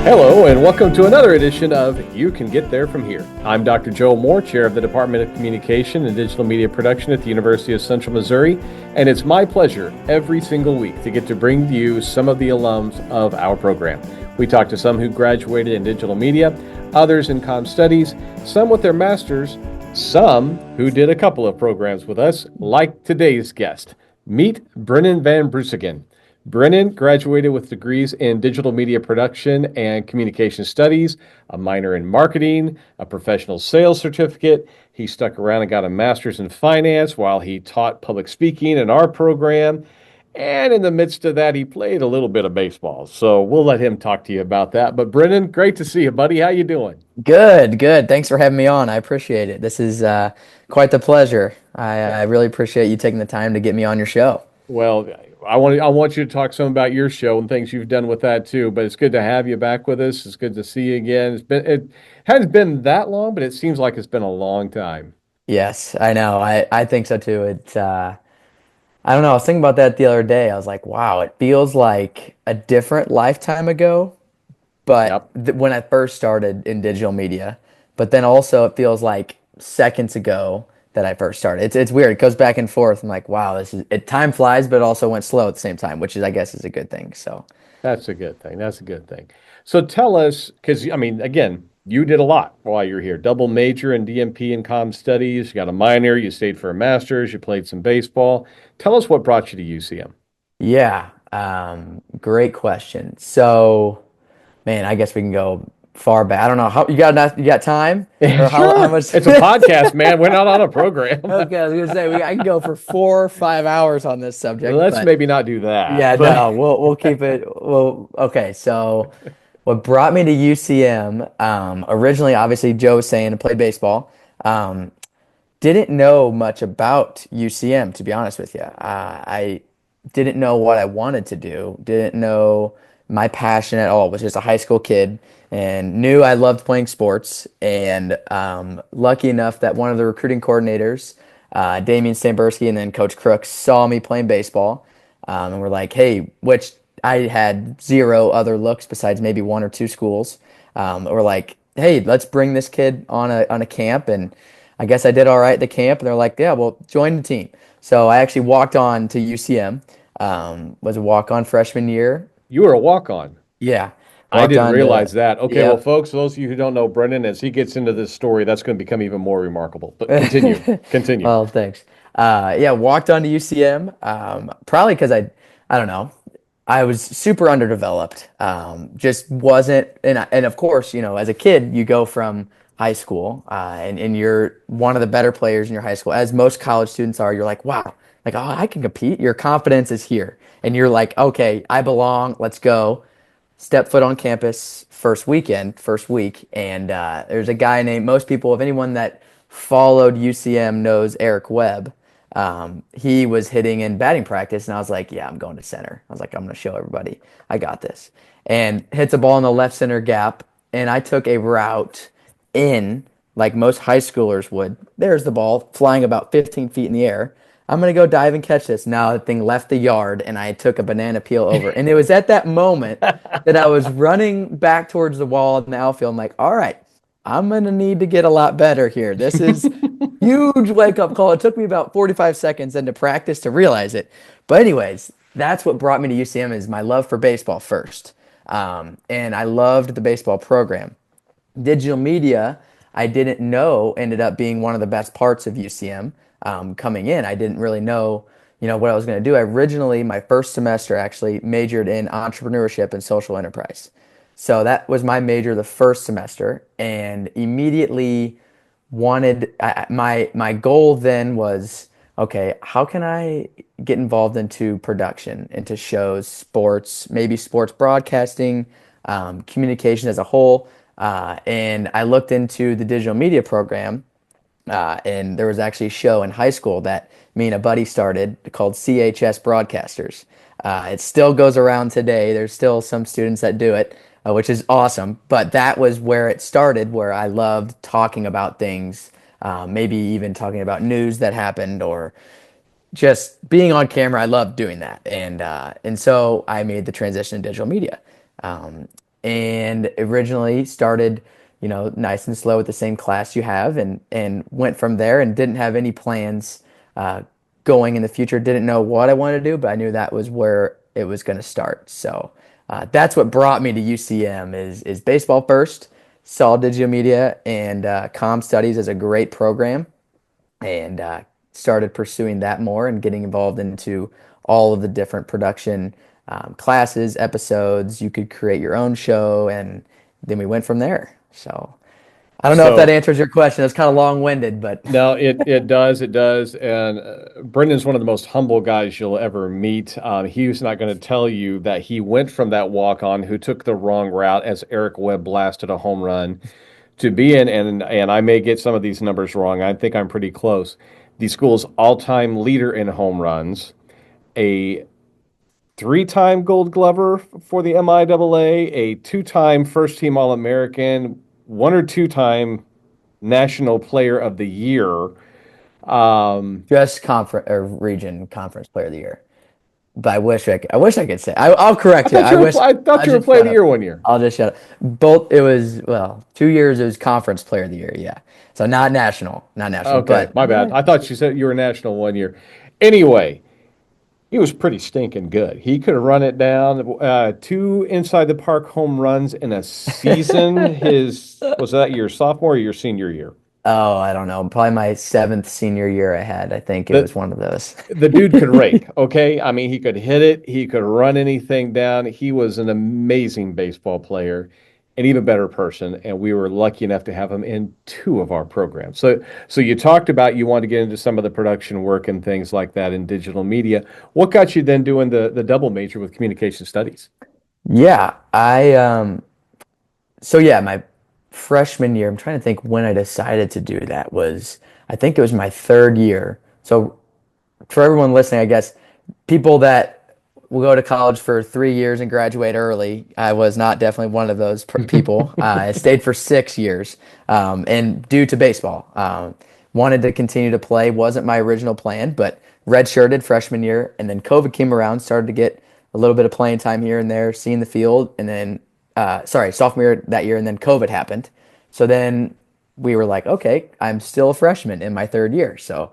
Hello, and welcome to another edition of You Can Get There From Here. I'm Dr. Joe Moore, Chair of the Department of Communication and Digital Media Production at the University of Central Missouri, and it's my pleasure every single week to get to bring to you some of the alums of our program. We talk to some who graduated in digital media, others in comm studies, some with their masters, some who did a couple of programs with us, like today's guest. Meet Brennen van Breusegen. Brennen graduated with degrees in digital media production and communication studies, a minor in marketing, a professional sales certificate. He stuck around and got a master's in finance while he taught public speaking in our program. And in the midst of that, he played a little bit of baseball. So we'll let him talk to you about that. But Brennen, great to see you, buddy. How you doing? Good, good. Thanks for having me on. I appreciate it. This is quite the pleasure. I really appreciate you taking the time to get me on your show. Well, I want you to talk some about your show and things you've done with that too. But it's good to have you back with us. It's good to see you again. It hasn't been that long, but it seems like it's been a long time. Yes, I know. I think so too. I don't know. I was thinking about that the other day. I was like, wow, it feels like a different lifetime ago, but Yep. when I first started in digital media, but then also it feels like seconds ago that I first started. It's weird. It goes back and forth. I'm like, wow, time flies, but it also went slow at the same time, which is I guess is a good thing. So That's a good thing. That's a good thing. So tell us, because I mean, again, you did a lot while you're here. Double major in DMP and comm studies. You got a minor. You stayed for a master's. You played some baseball. Tell us what brought you to UCM. yeah, great question. So man, I guess we can go far back. I don't know how you got time or how Sure, much. it's a podcast, man. We're not on a program. Okay, I was gonna say I can go for 4 or 5 hours on this subject, Let's but maybe not do that. yeah, But no, we'll keep it. Well, okay. So, what brought me to UCM? Originally, obviously, Joe was saying I played baseball. Um, didn't know much about UCM, to be honest with you. I didn't know what I wanted to do. Didn't know my passion at all. Was just a high school kid and knew I loved playing sports. And lucky enough that one of the recruiting coordinators, Damian Stambursky, and then Coach Crooks saw me playing baseball, and were like, "Hey," which I had zero other looks besides maybe one or two schools. Were like, "Hey, let's bring this kid on a camp." And I guess I did all right at the camp, and they're like, "Yeah, well, join the team." So I actually walked on to UCM. Was a walk-on freshman year. you were a walk-on. Yeah, I walked didn't on to. realize that. Okay, well, Yep. folks, those of you who don't know Brendan, as he gets into this story, that's going to become even more remarkable. But continue. Continue. Well, thanks. Yeah, walked on to UCM. Probably because I don't know. I was super underdeveloped. Just wasn't, and of course, as a kid, you go from high school, and you're one of the better players in your high school, as most college students are. You're like, wow, like, oh, I can compete. Your confidence is here, and you're like, okay, I belong. Let's go. Step foot on campus first week, and there's a guy named, most people, if anyone that followed UCM knows Eric Webb. He was hitting in batting practice, and I was like, yeah, I'm going to center. I was like, I'm going to show everybody I got this. And hits a ball in the left center gap, and I took a route in like most high schoolers would. There's the ball flying about 15 feet in the air. I'm gonna go dive and catch this. Now the thing left the yard, and I took a banana peel over. And it was at that moment that I was running back towards the wall in the outfield. I'm like, all right, I'm gonna need to get a lot better here. This is huge wake up call. It took me about 45 seconds into practice to realize it. But anyways, that's what brought me to UCM is my love for baseball first. And I loved the baseball program. Digital media, I didn't know ended up being one of the best parts of UCM. Coming in, I didn't really know, what I was going to do. I originally, my first semester, actually majored in entrepreneurship and social enterprise. So that was my major the first semester, and immediately wanted my goal then was, okay, how can I get involved into production, into shows, sports, maybe sports broadcasting, communication as a whole. And I looked into the digital media program, and there was actually a show in high school that me and a buddy started called CHS Broadcasters. It still goes around today. There's still some students that do it, which is awesome. But that was where it started, where I loved talking about things, maybe even talking about news that happened or just being on camera. I loved doing that. And so I made the transition to digital media. Um, and originally started, nice and slow with the same class you have, and went from there and didn't have any plans uh, going in the future. Didn't know what I wanted to do, but I knew that was where it was going to start. So that's what brought me to UCM is baseball first. Saw digital media and comm studies as a great program, and started pursuing that more and getting involved into all of the different production classes, episodes. You could create your own show, and then we went from there. So I don't know if that So answers your question. It's kind of long-winded, but no, it does, and Brendan's one of the most humble guys you'll ever meet. He's not going to tell you that he went from that walk-on who took the wrong route as Eric Webb blasted a home run to be in, and I may get some of these numbers wrong. I think I'm pretty close. The school's all-time leader in home runs, a three-time Gold Glover for the MIAA, a two-time first-team All-American, one or two-time National Player of the Year. just conference or region conference player of the year. But I wish I could say. I'll correct you. I thought I'll you were just Player of shut the up. Year one year. I'll just shut up. Both it was well, 2 years it was conference player of the year. Yeah, so not national, Okay, but my bad. yeah. I thought you said you were national one year. Anyway, he was pretty stinking good. He could run it down. Two inside the park home runs in a season. Was that your sophomore or your senior year? Oh, I don't know. Probably my seventh senior year I had. I think it The was one of those. the dude could rake, okay? I mean, he could hit it, he could run anything down. He was an amazing baseball player, an even better person, and we were lucky enough to have him in two of our programs. So you talked about you wanted to get into some of the production work and things like that in digital media. What got you then doing the double major with communication studies? Yeah, so my freshman year, I'm trying to think when I decided to do that was I think it was my third year. So for everyone listening, I guess people that will go to college for 3 years and graduate early. I was not definitely one of those people. I stayed for 6 years, and due to baseball, wanted to continue to play. Wasn't my original plan, but redshirted freshman year, and then COVID came around. Started to get a little bit of playing time here and there, seeing the field, and then sophomore year that year, and then COVID happened. So then we were like, okay, I'm still a freshman in my third year, so.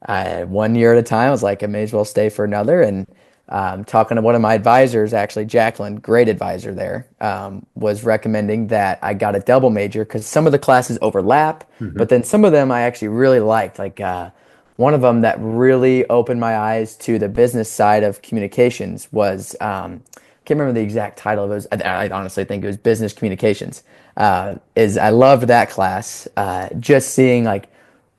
1 year at a time. I was like, I may as well stay for another. And talking to one of my advisors, actually, Jacqueline, great advisor there, was recommending that I got a double major because some of the classes overlap, but Mhm. then some of them I actually really liked. Like one of them that really opened my eyes to the business side of communications was, I can't remember the exact title of it. I honestly think it was business communications. Is I loved that class. Just seeing like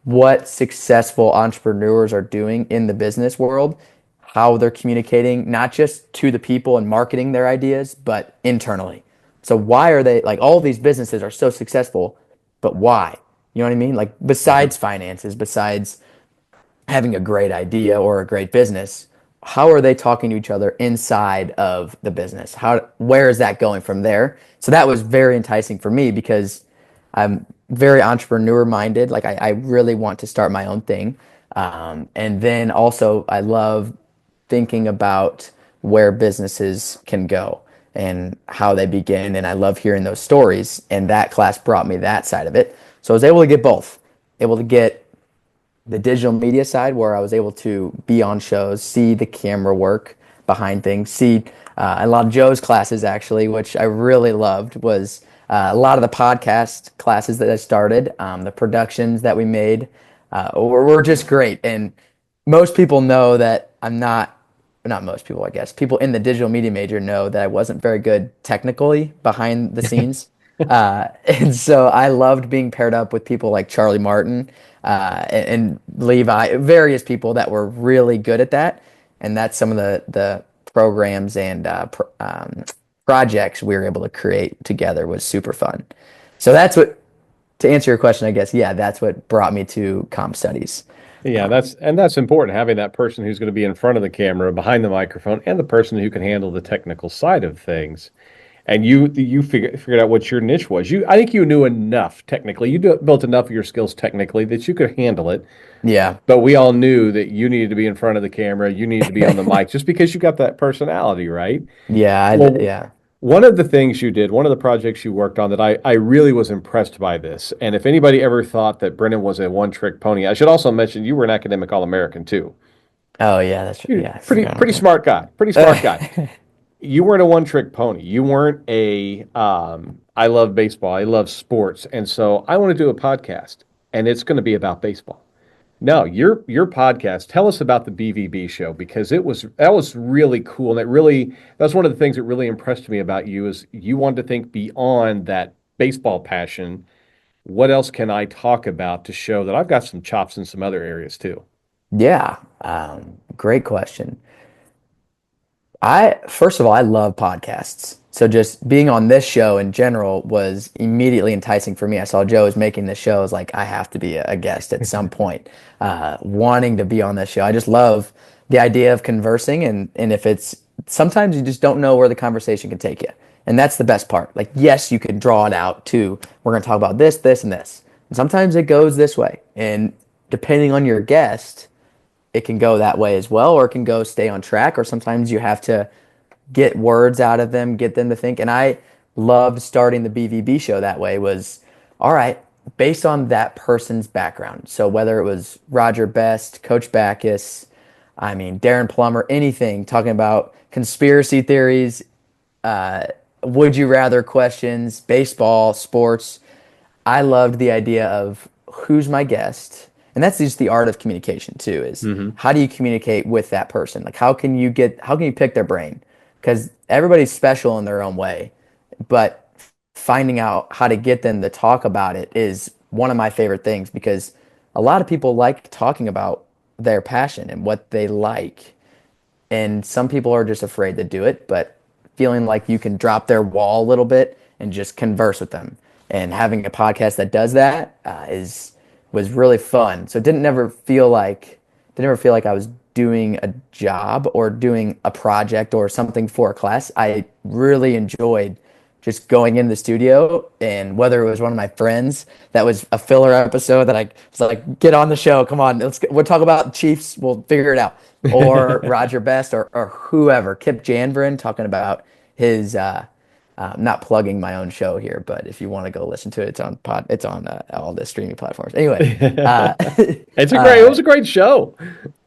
what successful entrepreneurs are doing in the business world, how they're communicating, not just to the people and marketing their ideas, but internally. So why are they like all these businesses are so successful, but why? You know what I mean? Like Mhm. besides finances, besides having a great idea or a great business, how are they talking to each other inside of the business? Where is that going from there? So that was very enticing for me because I'm very entrepreneur minded. Like I really want to start my own thing. And then also I love thinking about where businesses can go and how they begin. And I love hearing those stories. And that class brought me that side of it. So I was able to get both, able to get the digital media side where I was able to be on shows, see the camera work behind things, see a lot of Joe's classes actually, which I really loved was a lot of the podcast classes that I started, the productions that we made were just great. And most people know that I'm not most people, I guess. People in the digital media major know that I wasn't very good technically behind the scenes. And so I loved being paired up with people like Charlie Martin and Levi, various people that were really good at that. And that's some of the programs and projects we were able to create together was super fun. So that's what, to answer your question, I guess, yeah, that's what brought me to comp studies. Yeah, that's important, having that person who's going to be in front of the camera, behind the microphone, and the person who can handle the technical side of things. And you figured out what your niche was. I think you knew enough technically. Built enough of your skills technically that you could handle it. Yeah. But we all knew that you needed to be in front of the camera, you needed to be on the mic, just because you got that personality, right? Yeah, Well, yeah. One of the things you did, one of the projects you worked on that I really was impressed by this. And if anybody ever thought that Brennan was a one-trick pony, I should also mention you were an academic All-American too. Oh yeah, that's You're yeah, I forgot pretty about smart guy. Pretty smart guy. that. You weren't a one-trick pony. You weren't a I love baseball. I love sports. And so I want to do a podcast and it's going to be about baseball. No, your podcast. Tell us about the BVB show because that was really cool, and that's one of the things that really impressed me about you is you wanted to think beyond that baseball passion. What else can I talk about to show that I've got some chops in some other areas too? Yeah, great question. I first of all, I love podcasts. So just being on this show in general was immediately enticing for me. I saw Joe was making this show. I was like, I have to be a guest at some point, wanting to be on this show. I just love the idea of conversing, and if it's sometimes you just don't know where the conversation can take you, and that's the best part. Like, yes, you can draw it out to we're going to talk about this, this, and this. And sometimes it goes this way, and depending on your guest it can go that way as well, or it can go stay on track, or sometimes you have to get words out of them, get them to think. And I loved starting the BVB show that way was, all right, based on that person's background. So whether it was Roger Best, Coach Backus, I mean, Darren Plummer, anything, talking about conspiracy theories, uh, would you rather questions, baseball, sports. I loved the idea of who's my guest. And that's just the art of communication too, is Hmm. how do you communicate with that person? Like how can you pick their brain? Because everybody's special in their own way, but finding out how to get them to talk about it is one of my favorite things because a lot of people like talking about their passion and what they like. And some people are just afraid to do it, but feeling like you can drop their wall a little bit and just converse with them. And having a podcast that does that is was really fun. So it didn't ever feel like I was doing a job or doing a project or something for a class. I really enjoyed just going in the studio, and whether it was one of my friends that was a filler episode that I was like, get on the show, come on, we'll talk about Chiefs, we'll figure it out, or Roger Best or whoever, Kip Janvrin talking about his not plugging my own show here, but if you want to go listen to it, it's on all the streaming platforms. Anyway, It was a great show.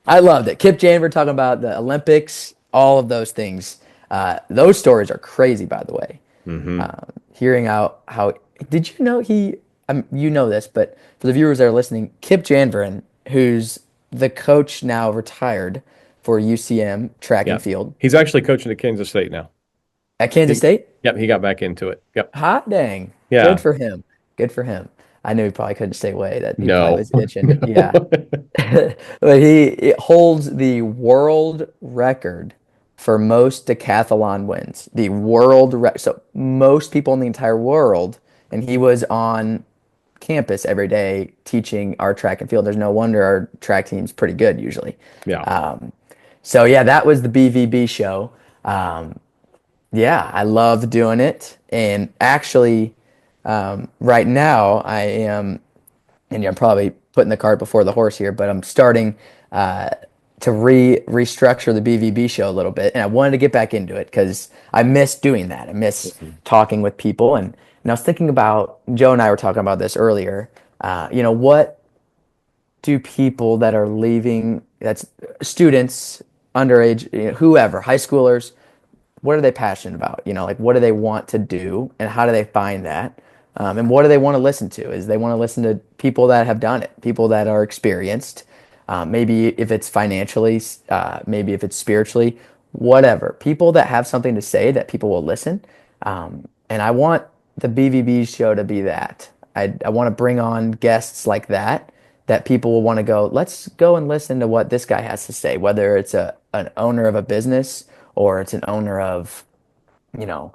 I loved it. Kip Janvrin talking about the Olympics, all of those things. Those stories are crazy, by the way. Hmm. Hearing out how did you know you know this, but for the viewers that are listening, Kip Janvrin, who's the coach now retired for UCM track Yeah. and field He's actually coaching at Kansas State now. at Kansas State. Yep, he got back into it. Yep. Hot dang. Yeah. Good for him. Good for him. I knew he probably couldn't stay away. That he probably No. was itching. No. Yeah. But it holds the world record for most decathlon wins. The world record. So most people in the entire world, and he was on campus every day teaching our track and field. There's no wonder our track team's pretty good usually. Yeah. So yeah, that was the BVB show. Yeah, I loved doing it. And actually, right now I am, and I'm probably putting the cart before the horse here, but I'm starting to restructure the BVB show a little bit. And I wanted to get back into it because I miss doing that. I miss talking with people. And I was thinking about, Joe and I were talking about this earlier. What do people that are leaving, that's students, underage, whoever, high schoolers, what are they passionate about? Like what do they want to do and how do they find that? And what do they want to listen to? Is they want to listen to people that have done it, people that are experienced, maybe if it's financially, maybe if it's spiritually, whatever. People that have something to say that people will listen. And I want the BVB show to be that. I want to bring on guests like that people will want to go, let's go and listen to what this guy has to say, whether it's an owner of a business or it's an owner of, you know,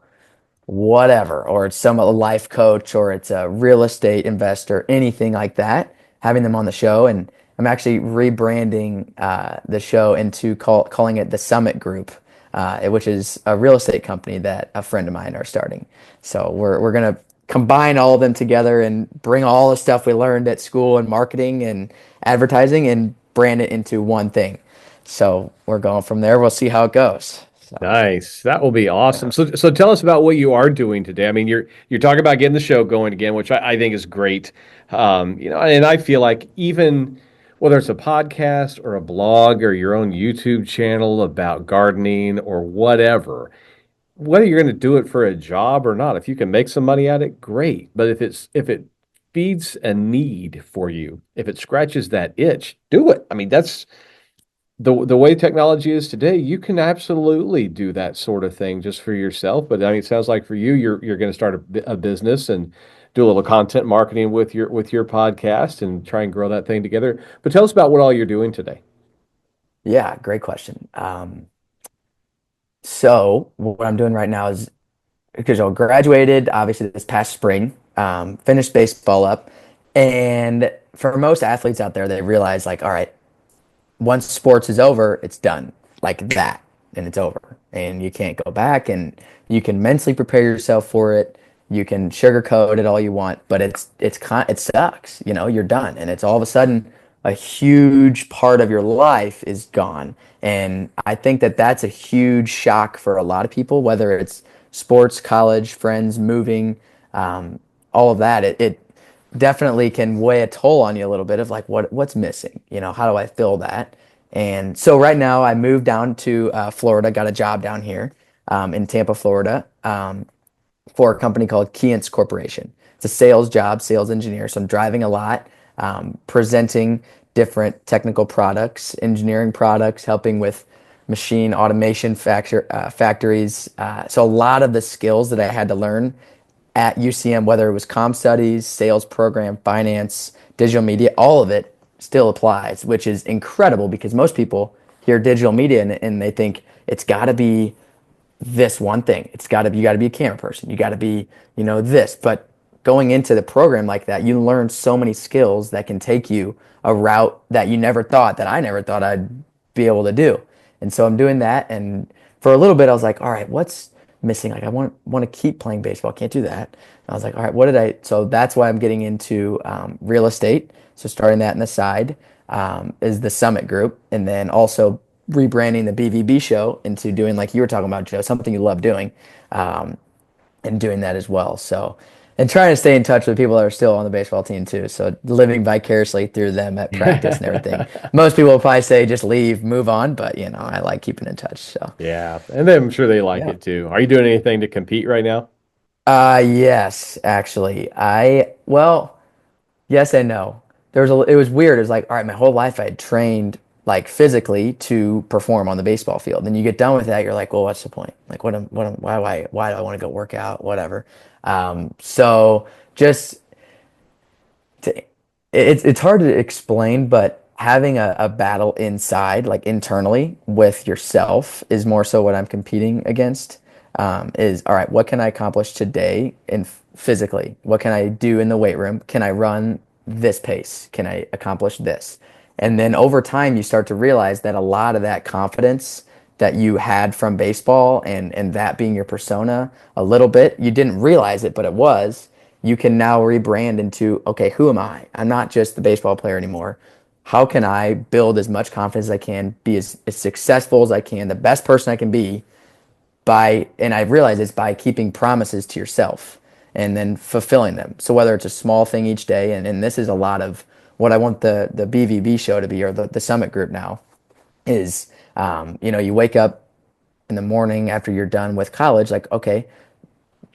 whatever, or it's a life coach or it's a real estate investor, anything like that, having them on the show. And I'm actually rebranding the show into calling it the Summit Group, which is a real estate company that a friend of mine are starting. So we're going to combine all of them together and bring all the stuff we learned at school and marketing and advertising and brand it into one thing. So we're going from there. We'll see how it goes. So Nice. That will be yeah. awesome. So tell us about what you are doing today. I mean, you're talking about getting the show going again, which I think is great. And I feel like even whether it's a podcast or a blog or your own YouTube channel about gardening or whatever, whether you're going to do it for a job or not, if you can make some money at it, great. But if it feeds a need for you, if it scratches that itch, do it. I mean, that's the way technology is today, you can absolutely do that sort of thing just for yourself. But I mean, it sounds like for you, you're going to start a business and do a little content marketing with your podcast and try and grow that thing together. But tell us about what all you're doing today. Yeah, great question. So what I'm doing right now is because I graduated obviously this past spring, finished baseball up, and for most athletes out there, they realize like, all right, once sports is over, it's done like that, and it's over, and you can't go back. And you can mentally prepare yourself for it. You can sugarcoat it all you want, but it sucks. You know, you're done, and it's all of a sudden a huge part of your life is gone. And I think that that's a huge shock for a lot of people, whether it's sports, college, friends, moving, um, all of that. It definitely can weigh a toll on you a little bit of like what's missing. You know, how do I fill that? And so right now I moved down to Florida, got a job down here in Tampa, Florida, for a company called Keyence Corporation. It's a sales job, sales engineer. So I'm driving a lot, presenting different technical products, engineering products, helping with machine automation factories. So a lot of the skills that I had to learn at UCM, whether it was comm studies, sales program, finance, digital media, all of it still applies, which is incredible because most people hear digital media and they think it's got to be this one thing. You got to be a camera person. You got to be, this. But going into the program like that, you learn so many skills that can take you a route that I never thought I'd be able to do. And so I'm doing that. And for a little bit, I was like, all right, what's missing? Like, I want to keep playing baseball. Can't do that. And I was like, all right, so that's why I'm getting into real estate. So starting that in the side is the Summit Group. And then also rebranding the BVB show into doing like you were talking about, Joe, something you love doing, um, and doing that as well. So, and trying to stay in touch with people that are still on the baseball team too. So living vicariously through them at practice and everything. Most people will probably say just leave, move on, but I like keeping in touch. So Yeah, and then I'm sure they like yeah. it too. Are you doing anything to compete right now? Yes, actually. Well, yes and no. It was weird. It was like, all right, my whole life I had trained like physically to perform on the baseball field. Then you get done with that, you're like, well, what's the point? Like, why do I want to go work out? Whatever. So just to, it's hard to explain, but having a battle inside, like internally with yourself, is more so what I'm competing against. Is all right, what can I accomplish today and physically? What can I do in the weight room? Can I run this pace? Can I accomplish this? And then over time, you start to realize that a lot of that confidence that you had from baseball and that being your persona a little bit, you didn't realize it, but it was. You can now rebrand into, okay, who am I? I'm not just the baseball player anymore. How can I build as much confidence as I can, be as successful as I can, the best person I can be and I realize it's by keeping promises to yourself and then fulfilling them. So whether it's a small thing each day, and this is a lot of what I want the BVB show to be, or the Summit Group now, is, you wake up in the morning after you're done with college, like, okay,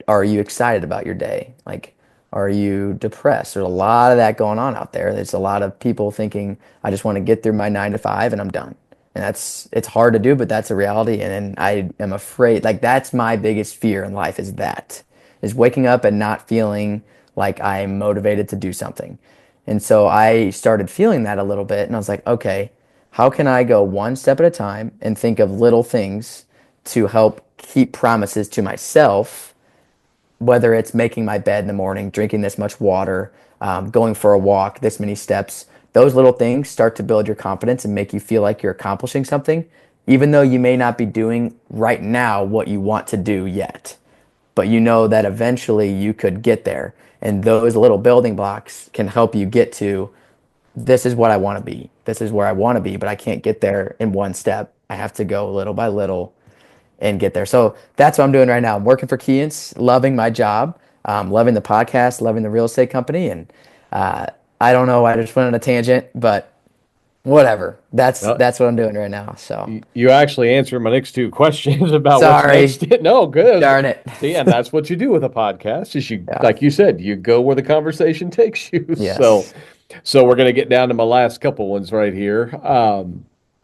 are you excited about your day? Like, are you depressed? There's a lot of that going on out there. There's a lot of people thinking, I just want to get through my 9 to 5 and I'm done. And it's hard to do, but that's a reality. And I am afraid, like, that's my biggest fear in life is waking up and not feeling like I'm motivated to do something. And so I started feeling that a little bit. And I was like, okay, how can I go one step at a time and think of little things to help keep promises to myself, whether it's making my bed in the morning, drinking this much water, going for a walk, this many steps. Those little things start to build your confidence and make you feel like you're accomplishing something, even though you may not be doing right now what you want to do yet. But you know that eventually you could get there. And those little building blocks can help you get to, this is what I want to be. This is where I want to be, but I can't get there in one step. I have to go little by little and get there. So that's what I'm doing right now. I'm working for Keyence, loving my job, loving the podcast, loving the real estate company, and uh, I don't know. I just went on a tangent, but whatever. Well, That's what I'm doing right now. So you actually answered my next two questions about what's sorry, next. No, good. darn it. See, and that's what you do with a podcast is you, Yeah. like you said, you go where the conversation takes you. So, Yes. so we're going to get down to my last couple ones right here.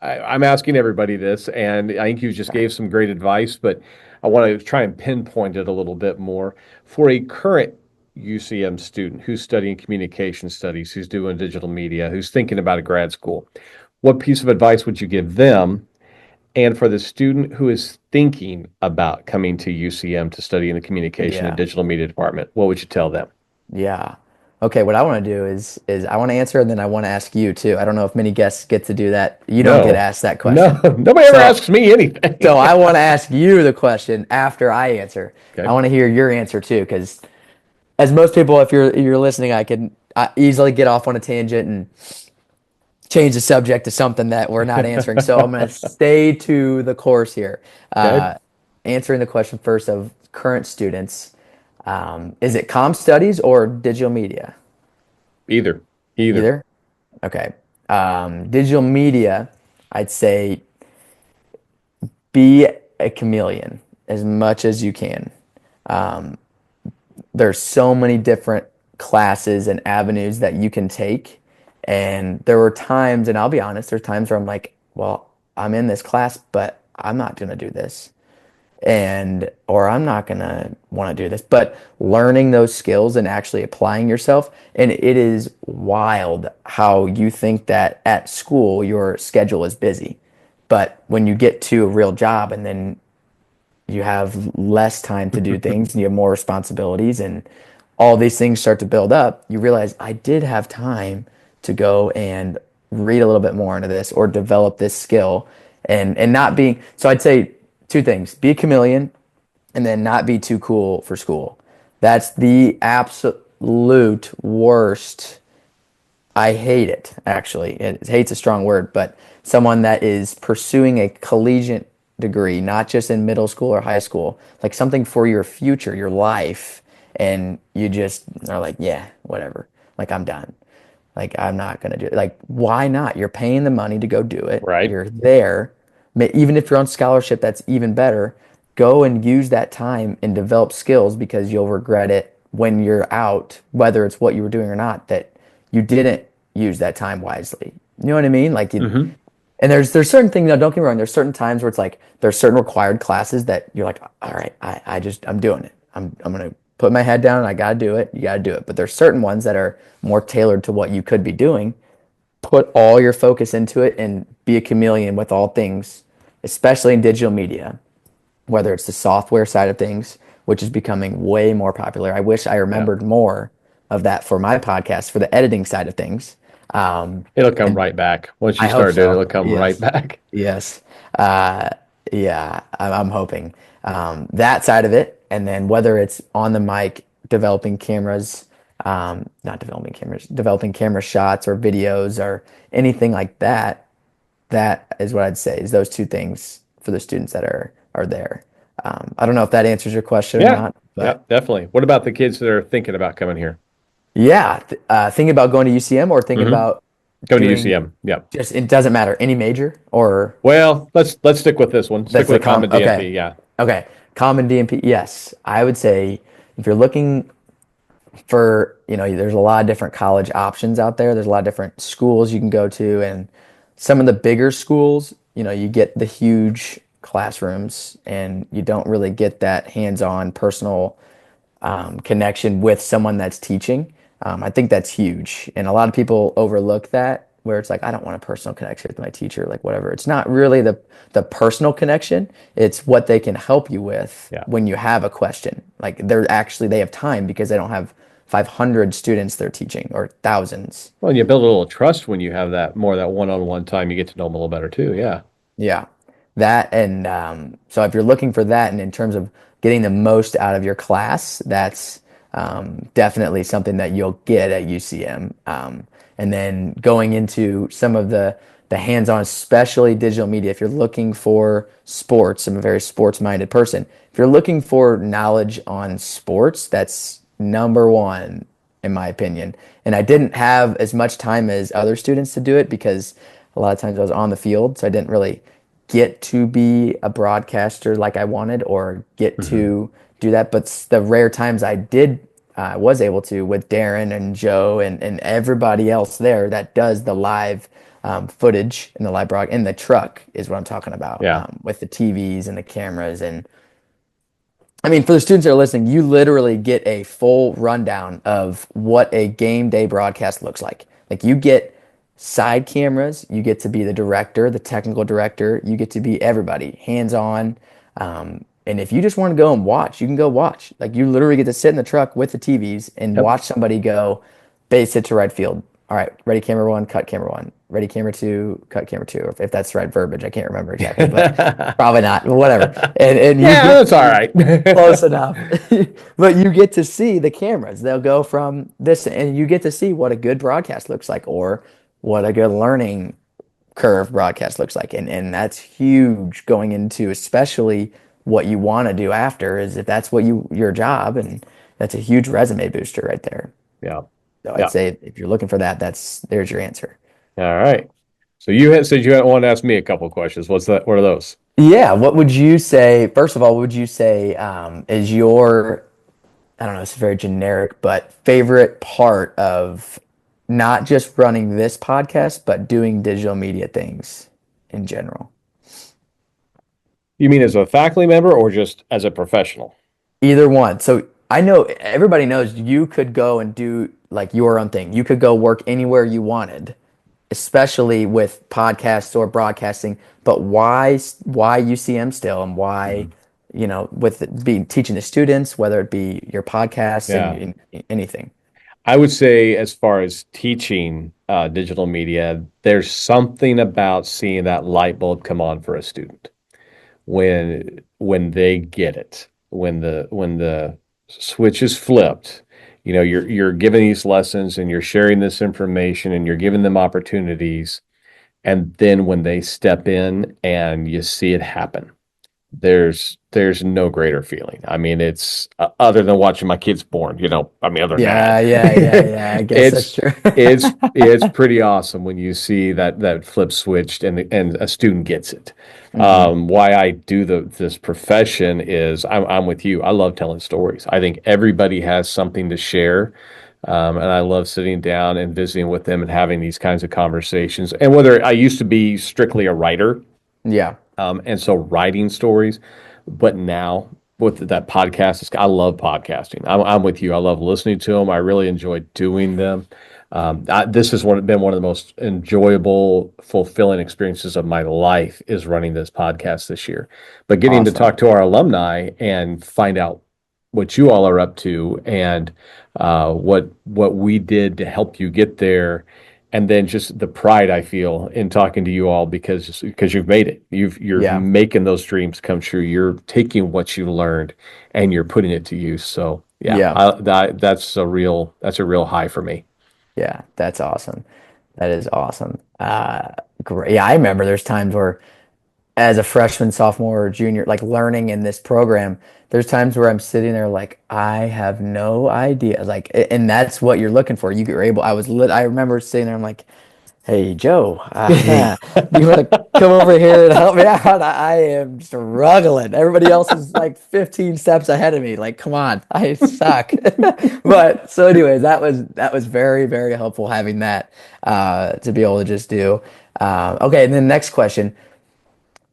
I'm asking everybody this, and I think you just gave some great advice, but I want to try and pinpoint it a little bit more. For a current UCM student who's studying communication studies, who's doing digital media, who's thinking about a grad school, what piece of advice would you give them? And for the student who is thinking about coming to UCM to study in the communication and Yeah. digital media department, what would you tell them? Yeah. Okay, what I want to do is I want to answer and then I want to ask you too. I don't know if many guests get to do that. You don't get No, asked that no, question. nobody ever So asks me anything. so I want to ask you the question after I answer. I Okay. want to hear your answer too, because as most people, if you're listening, I easily get off on a tangent and change the subject to something that we're not answering. So I'm going to stay to the course here. Okay. Uh, Answering the question first of current students. Is it comm studies or digital media? Either. Either. Either? Okay. Digital media, I'd say be a chameleon as much as you can. There's so many different classes and avenues that you can take. And there were times, and I'll be honest, there's times where I'm like, well, I'm in this class, but I'm not going to do this. Or I'm not going to want to do this. But learning those skills and actually applying yourself, and it is wild how you think that at school your schedule is busy. But when you get to a real job and then you have less time to do things and you have more responsibilities and all these things start to build up, you realize I did have time to go and read a little bit more into this or develop this skill and not being so I'd say two things: be a chameleon and then not be too cool for school. That's the absolute worst. I hate it, actually. Hate's a strong word, but someone that is pursuing a collegiate degree, not just in middle school or high school, like something for your future, your life, and you just are like, yeah, whatever. Like, I'm done. Like, I'm not going to do it. Like, why not? You're paying the money to go do it. Right. You're there. Even if you're on scholarship, that's even better. Go and use that time and develop skills because you'll regret it when you're out, whether it's what you were doing or not, that you didn't use that time wisely. You know what I mean? Like, Hmm. and there's certain things, now don't get me wrong, there's certain times where it's like there's certain required classes that you're like, all right, I'm doing it. I'm gonna put my head down and I gotta do it. You gotta do it. But there's certain ones that are more tailored to what you could be doing. Put all your focus into it and be a chameleon with all things, especially in digital media, whether it's the software side of things, which is becoming way more popular. I wish I Yeah. remembered more of that for my podcast for the editing side of things. It'll come And right back. Once I you hope start doing it, so. it'll come right Yes. back. Yes. Uh, yeah, I'm hoping that side of it, and then whether it's on the mic, developing cameras, not developing cameras, developing camera shots or videos or anything like that. That is what I'd say is those two things for the students that are there. I don't know if that answers your question or Yeah. not, Yeah, but definitely. What about the kids that are thinking about coming here? yeah, thinking about going to UCM or thinking Hmm. about Going to doing UCM. Yeah. just it doesn't matter any major or Well, let's stick with this one. Stick that's with the a common okay. DMP. Yeah. Okay. Common DMP. Yes. I would say if you're looking for, there's a lot of different college options out there. There's a lot of different schools you can go to. And some of the bigger schools, you get the huge classrooms and you don't really get that hands-on personal connection with someone that's teaching. I think that's huge. And a lot of people overlook that where it's like, I don't want a personal connection with my teacher, like whatever. It's not really the personal connection. It's what they can help you with Yeah. when you have a question. Like they have time because they don't have 500 students they're teaching or thousands. Well, and you build a little trust when you have that one-on-one time. You get to know them a little better too. Yeah. Yeah. That and so if you're looking for that and in terms of getting the most out of your class, that's definitely something that you'll get at UCM. And then going into some of the the hands-on, especially digital media. If you're looking for sports, I'm a very sports-minded person. If you're looking for knowledge on sports, that's number one, in my opinion. And I didn't have as much time as other students to do it because a lot of times I was on the field, so I didn't really get to be a broadcaster like I wanted or get Hmm. to do that. But the rare times I did, was able to with Darren and Joe and everybody else there that does the live footage and the live broadcast in the truck is what I'm talking about, Yeah. with the TVs and the cameras. And I mean, for the students that are listening, you literally get a full rundown of what a game day broadcast looks like. Like you get side cameras, you get to be the director, the technical director, you get to be everybody, hands on. And if you just want to go and watch, you can go watch. Like you literally get to sit in the truck with the TVs and Yep. watch somebody go base hit to right field. All right, ready camera one, cut camera one. Ready camera two, cut camera two. If that's the right verbiage, I can't remember exactly, but probably not. Whatever. And you Yeah, get that's all right. close enough. But you get to see the cameras. They'll go from this, and you get to see what a good broadcast looks like, or what a good learning curve broadcast looks like. And that's huge going into especially what you want to do after is if that's what your job, and that's a huge resume booster right there. Yeah. So I'd Yeah. say if you're looking for that, there's your answer. All right. So you had said you had wanted to ask me a couple of questions. What's that? What are those? Yeah, what would you say, first of all, what would you say is your, I don't know, it's very generic, but favorite part of not just running this podcast, but doing digital media things in general? You mean as a faculty member or just as a professional? Either one. So I know everybody knows you could go and do like your own thing. You could go work anywhere you wanted, especially with podcasts or broadcasting. But why UCM still, and why, Mhm. with it being teaching the students, whether it be your podcast Yeah. and anything. I would say, as far as teaching digital media, there's something about seeing that light bulb come on for a student when they get it, when the switch is flipped. You're giving these lessons and you're sharing this information and you're giving them opportunities, and then when they step in and you see it happen, there's no greater feeling. I mean, it's other than watching my kids born, I mean, other than Yeah, that, yeah, yeah, yeah. I guess that's it's true. it's pretty awesome when you see that flip switched and a student gets it. Hmm. Why I do this profession is I'm with you. I love telling stories. I think everybody has something to share. And I love sitting down and visiting with them and having these kinds of conversations. And whether I used to be strictly a writer, Yeah, and so writing stories, but now with that podcast, I love podcasting. I'm with you. I love listening to them. I really enjoy doing them. This has been one of the most enjoyable, fulfilling experiences of my life is running this podcast this year. But getting to awesome. talk to our alumni and find out what you all are up to and what we did to help you get there, and then just the pride I feel in talking to you all because you've made it. You're Yeah, making those dreams come true. You're taking what you learned and you're putting it to use. So yeah, yeah, that's a real high for me. yeah. That's awesome. That is awesome. Great. Yeah, I remember there's times where as a freshman, sophomore, or junior, like learning in this program, there's times where I'm sitting there like I have no idea. Like, and that's what you're looking for. You were able. I remember sitting there. I'm like, "Hey, Joe, do you want to come over here and help me out? I am struggling. Everybody else is like 15 steps ahead of me. Like, come on, I suck." But so, anyways, that was very, very helpful having that to be able to just do. Okay, and then next question.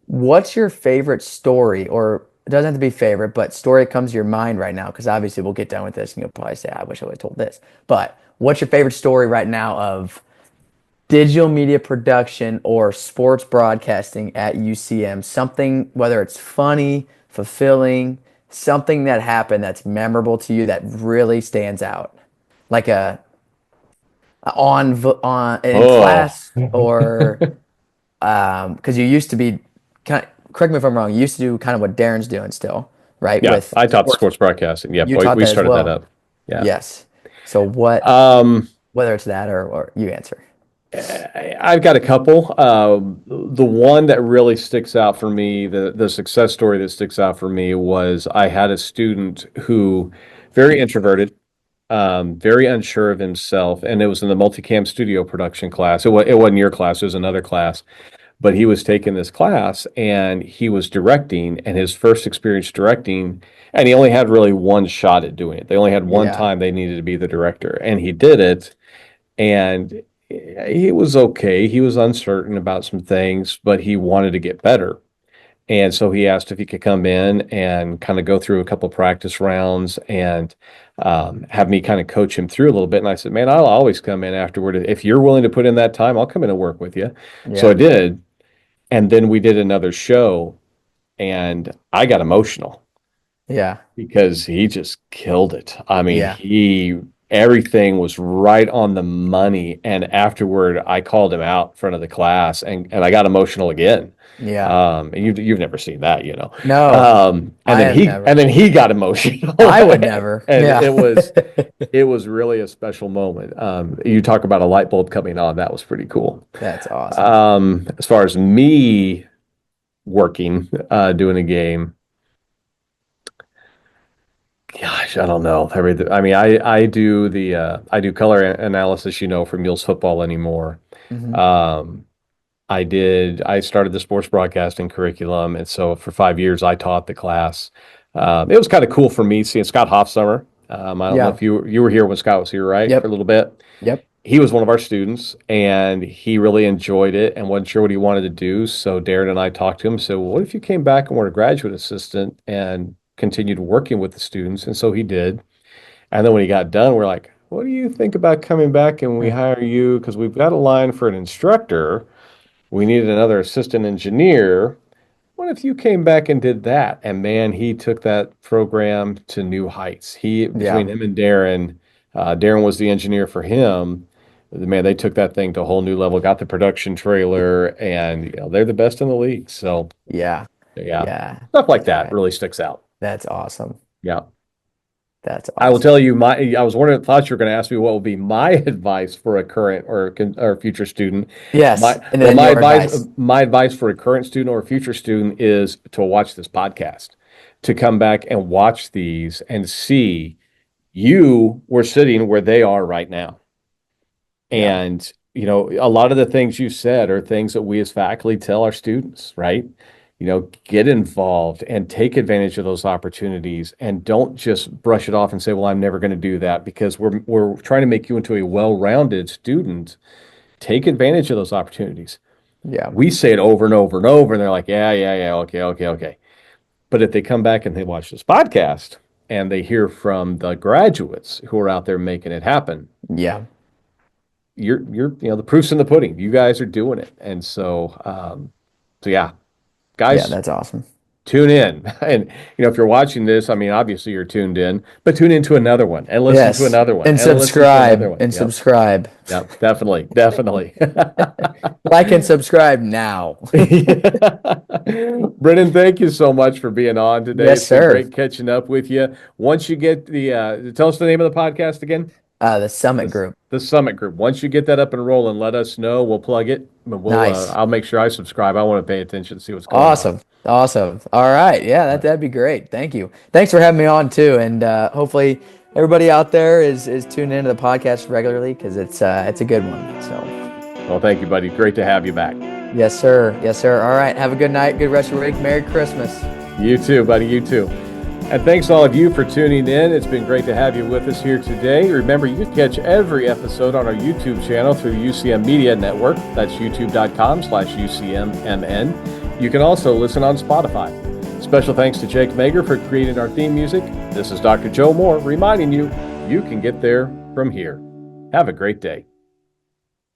What's your favorite story, or it doesn't have to be favorite, but story that comes to your mind right now? Because obviously we'll get done with this and you'll probably say, I wish I would have told this. But what's your favorite story right now of digital media production or sports broadcasting at UCM? Something, whether it's funny, fulfilling, something that happened that's memorable to you that really stands out. Like on in Oh, class, or because you used to be kind of, correct me if I'm wrong, you used to do kind of what Darren's doing still, right? yeah, With I taught sports. sports broadcasting. Yeah, You boy, taught we that as started that well. up. Yeah. Yes. So what, Um, whether it's that or you answer. I've got a couple. The one that really sticks out for me, the success story that sticks out for me was I had a student who very introverted, very unsure of himself, and it was in the multicam studio production class. It wasn't your class, it was another class, but he was taking this class and he was directing, and his first experience directing, and he only had really one shot at doing it. They only had one Yeah. time they needed to be the director, and he did it, and he was okay. He was uncertain about some things, but he wanted to get better. And so he asked if he could come in and kind of go through a couple practice rounds and have me kind of coach him through a little bit. And I said, man, I'll always come in afterward. If you're willing to put in that time, I'll come in and work with you. So I Yeah. did. And then we did another show and I got emotional Yeah. because he just killed it. I mean, Yeah. everything was right on the money. And afterward, I called him out in front of the class, and I got emotional again. Yeah. And you've never seen that, you know. No, And I then have never. he got emotional. I would never. And Yeah. it was really a special moment. You talk about a light bulb coming on. That was pretty cool. That's awesome. As far as me working, doing a game, gosh, I don't know. Everything. I mean, I do color analysis, for Mules football anymore. Hmm. Um, I started the sports broadcasting curriculum, and so for 5 years I taught the class. It was kind of cool for me seeing Scott Hofsummer. I don't know Yeah. if you were here when Scott was here, right? For a Yep. little bit. Yep. He was one of our students, and he really enjoyed it and wasn't sure what he wanted to do. So Darren and I talked to him and said, well, what if you came back and were a graduate assistant and continued working with the students? And so he did. And then when he got done, we're like, what do you think about coming back and we hire you? Because we've got a line for an instructor. We needed another assistant engineer. What if you came back and did that? And man, he took that program to new heights. Between Yeah. him and Darren, Darren was the engineer for him. Man, they took that thing to a whole new level, got the production trailer, and they're the best in the league. So Yeah. yeah, Yeah. stuff like that Yeah. really sticks out. That's awesome. Yeah. That's I will awesome. tell you I was wondering, thought you were going to ask me what would be my advice for a current or future student. Yes. And then My your advice. advice for a current student or a future student is to watch this podcast, to come back and watch these and see you were sitting where they are right now. Yeah. And, a lot of the things you said are things that we as faculty tell our students, right? Get involved and take advantage of those opportunities and don't just brush it off and say, well, I'm never going to do that, because we're trying to make you into a well-rounded student. Take advantage of those opportunities. Yeah. We say it over and over and over, and they're like, yeah, yeah, yeah, okay, okay, okay. But if they come back and they watch this podcast and they hear from the graduates who are out there making it happen, Yeah. you're the proof's in the pudding. You guys are doing it. And so yeah, Yeah. guys, That's awesome. tune in. And if you're watching this, I mean, obviously you're tuned in, but tune into another one and listen to Yes. another one And and listen to another subscribe. one. And Yep. subscribe. Yep. Definitely. Definitely. Like and subscribe now. Brennan, thank you so much for being on today. Yes, It's been sir. great catching up with you. Once you get tell us the name of the podcast again. The Summit Group. The Summit Group. Once you get that up and rolling, let us know. We'll plug it. Nice. I'll make sure I subscribe. I want to pay attention, see what's going on. Awesome. Awesome. All right. Yeah, that'd be great. Thank you. Thanks for having me on too. And hopefully everybody out there is tuning into the podcast regularly, because it's a good one. So Well, thank you, buddy. Great to have you back. yes, sir. Yes, sir. All right. Have a good night. Good rest of your week. Merry Christmas. You too, buddy. You too. And thanks all of you for tuning in. It's been great to have you with us here today. Remember, you can catch every episode on our YouTube channel through the UCM Media Network. That's youtube.com/UCMMN. You can also listen on Spotify. Special thanks to Jake Mager for creating our theme music. This is Dr. Joe Moore reminding you, you can get there from here. Have a great day.